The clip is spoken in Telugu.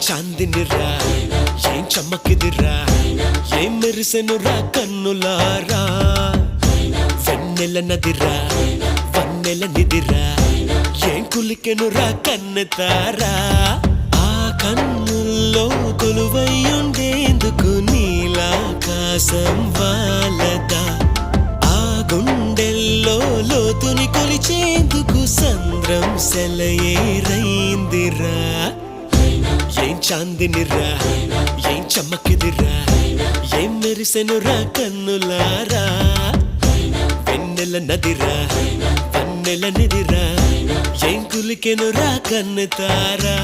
చాందినిరా ఏం చమ్మకిదిరా ఏం మెరిసెనురా కన్నులారా వెన్నెల నదిరా వన్నెల నిదిరా ఏం కులికెనురా కన్నెతారా ఆ కన్నుల్లో కొలువయ్యుండేందుకు నీలాకాశం వాలదా ఆ గుండెల్లో లోతుని కొలిచేందుకు సంద్రం సెలయేరైందిరా ఏం చాందినిరా ఏం చమ్మకిదిరా ఏం మెరిసెనురా కన్నులారా వెన్నెల నదిరా వన్నెల నిదిరా ఏం కులికెనురా కన్నెతారా